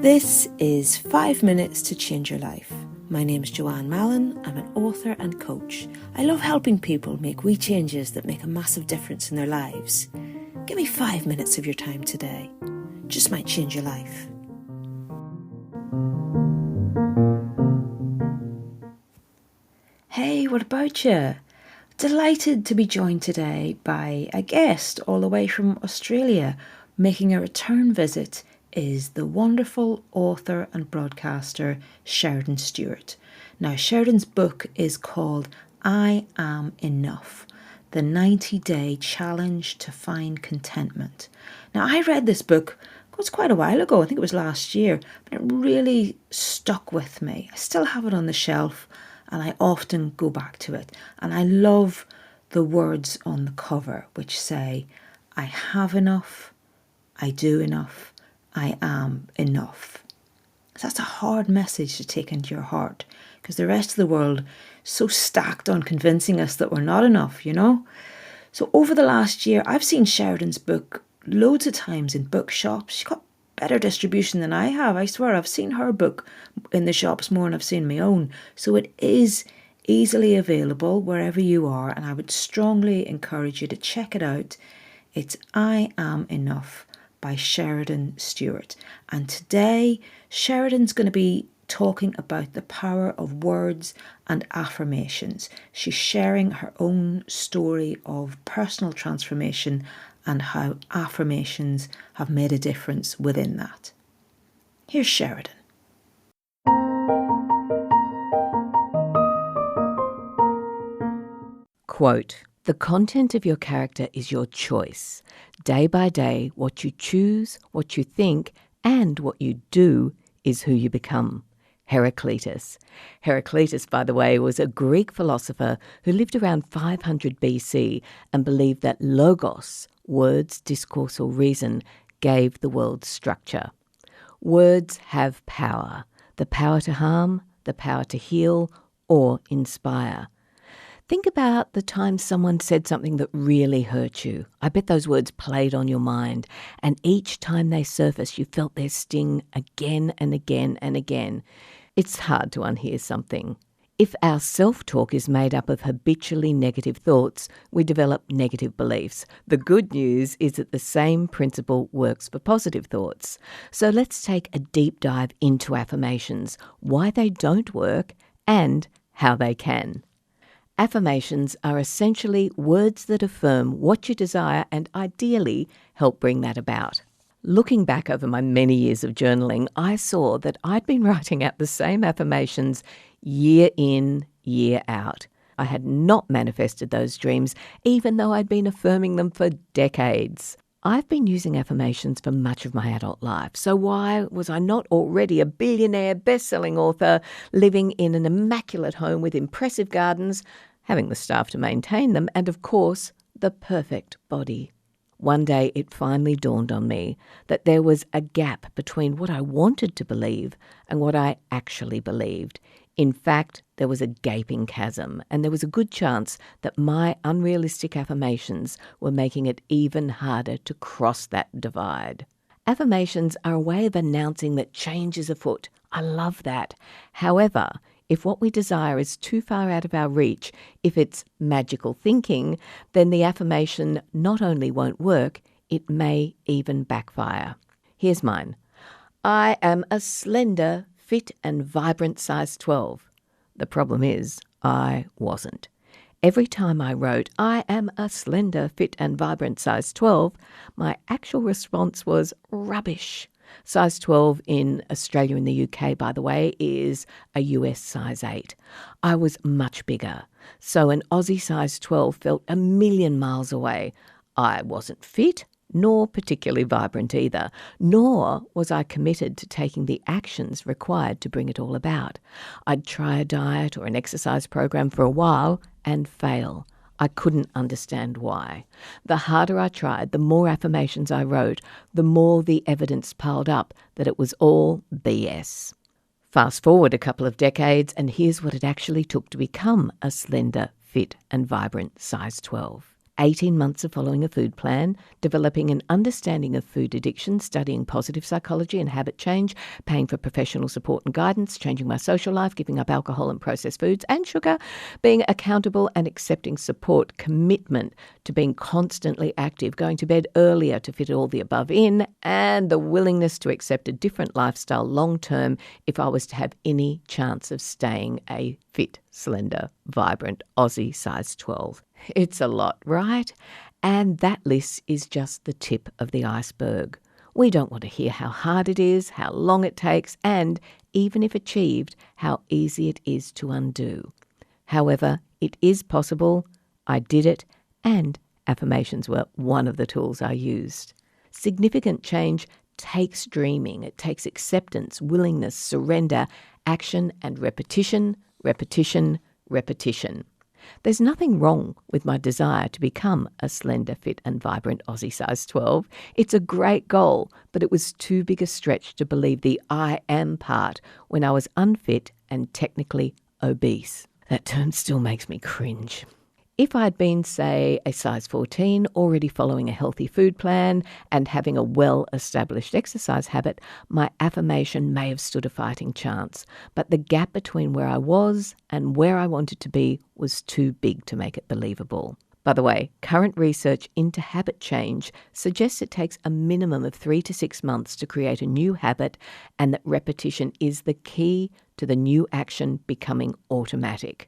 This is 5 Minutes to Change Your Life. My name is Joanne Mallon. I'm an author and coach. I love helping people make wee changes that make a massive difference in their lives. Give me 5 minutes of your time today. Just might change your life. Hey, what about you? Delighted to be joined today by a guest all the way from Australia. Making a return visit is the wonderful author and broadcaster Sheridan Stewart. Now, Sheridan's book is called I Am Enough, the 90-day challenge to find contentment. Now, I read this book, it was quite a while ago, I think it was last year, but it really stuck with me. I still have it on the shelf and I often go back to it. And I love the words on the cover which say, I have enough, I do enough, I am enough. So that's a hard message to take into your heart because the rest of the world is so stacked on convincing us that we're not enough, you know? So over the last year, I've seen Sheridan's book loads of times in bookshops. She's got better distribution than I have. I swear I've seen her book in the shops more than I've seen my own. So it is easily available wherever you are, and I would strongly encourage you to check it out. It's I Am Enough by Sheridan Stewart. And today, Sheridan's going to be talking about the power of words and affirmations. She's sharing her own story of personal transformation and how affirmations have made a difference within that. Here's Sheridan. Quote, "The content of your character is your choice. Day by day, what you choose, what you think, and what you do is who you become." Heraclitus. Heraclitus, by the way, was a Greek philosopher who lived around 500 BC and believed that logos, words, discourse or reason, gave the world structure. Words have power, the power to harm, the power to heal or inspire. Think about the time someone said something that really hurt you. I bet those words played on your mind, and each time they surfaced, you felt their sting again and again and again. It's hard to unhear something. If our self-talk is made up of habitually negative thoughts, we develop negative beliefs. The good news is that the same principle works for positive thoughts. So let's take a deep dive into affirmations, why they don't work, and how they can. Affirmations are essentially words that affirm what you desire and ideally help bring that about. Looking back over my many years of journaling, I saw that I'd been writing out the same affirmations year in, year out. I had not manifested those dreams, even though I'd been affirming them for decades. I've been using affirmations for much of my adult life, so why was I not already a billionaire best-selling author, living in an immaculate home with impressive gardens, having the staff to maintain them, and of course, the perfect body? One day it finally dawned on me that there was a gap between what I wanted to believe and what I actually believed. In fact, there was a gaping chasm, and there was a good chance that my unrealistic affirmations were making it even harder to cross that divide. Affirmations are a way of announcing that change is afoot. I love that. However, if what we desire is too far out of our reach, if it's magical thinking, then the affirmation not only won't work, it may even backfire. Here's mine. I am a slender, fit and vibrant size 12. The problem is, I wasn't. Every time I wrote, I am a slender, fit and vibrant size 12, my actual response was rubbish. Size 12 in Australia and the UK, by the way, is a US size 8. I was much bigger, so an Aussie size 12 felt a million miles away. I wasn't fit, nor particularly vibrant either, nor was I committed to taking the actions required to bring it all about. I'd try a diet or an exercise program for a while and fail. I couldn't understand why. The harder I tried, the more affirmations I wrote, the more the evidence piled up that it was all BS. Fast forward a couple of decades, and here's what it actually took to become a slender, fit and vibrant size 12. 18 months of following a food plan, developing an understanding of food addiction, studying positive psychology and habit change, paying for professional support and guidance, changing my social life, giving up alcohol and processed foods and sugar, being accountable and accepting support, commitment to being constantly active, going to bed earlier to fit all the above in, and the willingness to accept a different lifestyle long term if I was to have any chance of staying a fit, slender, vibrant Aussie size 12. It's a lot, right? And that list is just the tip of the iceberg. We don't want to hear how hard it is, how long it takes, and, even if achieved, how easy it is to undo. However, it is possible. I did it, and affirmations were one of the tools I used. Significant change takes dreaming. It takes acceptance, willingness, surrender, action, and repetition, repetition, repetition. There's nothing wrong with my desire to become a slender, fit and vibrant Aussie size 12. It's a great goal, but it was too big a stretch to believe the I am part when I was unfit and technically obese. That term still makes me cringe. If I'd been, say, a size 14, already following a healthy food plan and having a well-established exercise habit, my affirmation may have stood a fighting chance. But the gap between where I was and where I wanted to be was too big to make it believable. By the way, current research into habit change suggests it takes a minimum of 3 to 6 months to create a new habit, and that repetition is the key to the new action becoming automatic.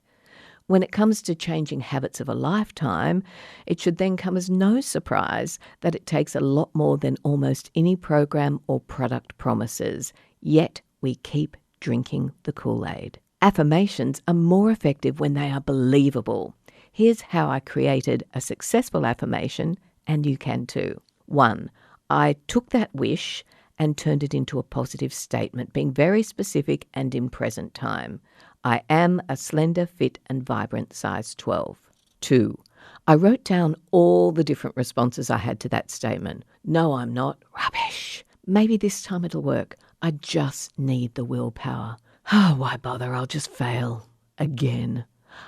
When it comes to changing habits of a lifetime, it should then come as no surprise that it takes a lot more than almost any program or product promises, yet we keep drinking the Kool-Aid. Affirmations are more effective when they are believable. Here's how I created a successful affirmation, and you can too. 1. I took that wish and turned it into a positive statement, being very specific and in present time. I am a slender, fit and vibrant size 12. 2. I wrote down all the different responses I had to that statement. No, I'm not. Rubbish. Maybe this time it'll work. I just need the willpower. Oh, why bother? I'll just fail. Again.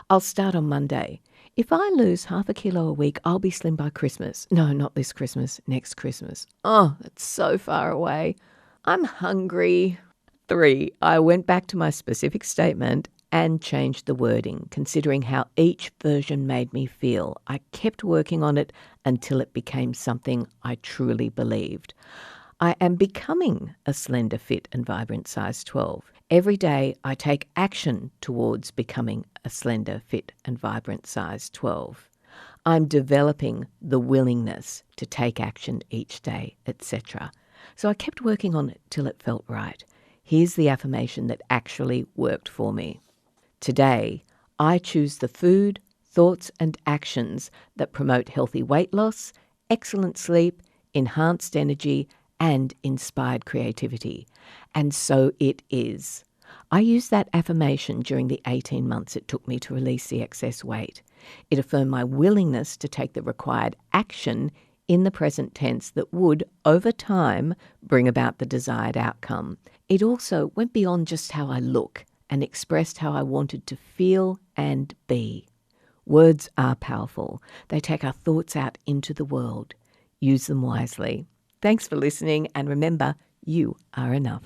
I'll start on Monday. If I lose half a kilo a week, I'll be slim by Christmas. No, not this Christmas, next Christmas. Oh, it's so far away. I'm hungry. 3. I went back to my specific statement and changed the wording, considering how each version made me feel. I kept working on it until it became something I truly believed. I am becoming a slender, fit and vibrant size 12. Every day I take action towards becoming a slender, fit and vibrant size 12. I'm developing the willingness to take action each day, etc. So I kept working on it till it felt right. Here's the affirmation that actually worked for me. Today, I choose the food, thoughts and actions that promote healthy weight loss, excellent sleep, enhanced energy and inspired creativity. And so it is. I used that affirmation during the 18 months it took me to release the excess weight. It affirmed my willingness to take the required action in the present tense that would, over time, bring about the desired outcome. It also went beyond just how I look and expressed how I wanted to feel and be. Words are powerful. They take our thoughts out into the world. Use them wisely. Thanks for listening, and remember, you are enough.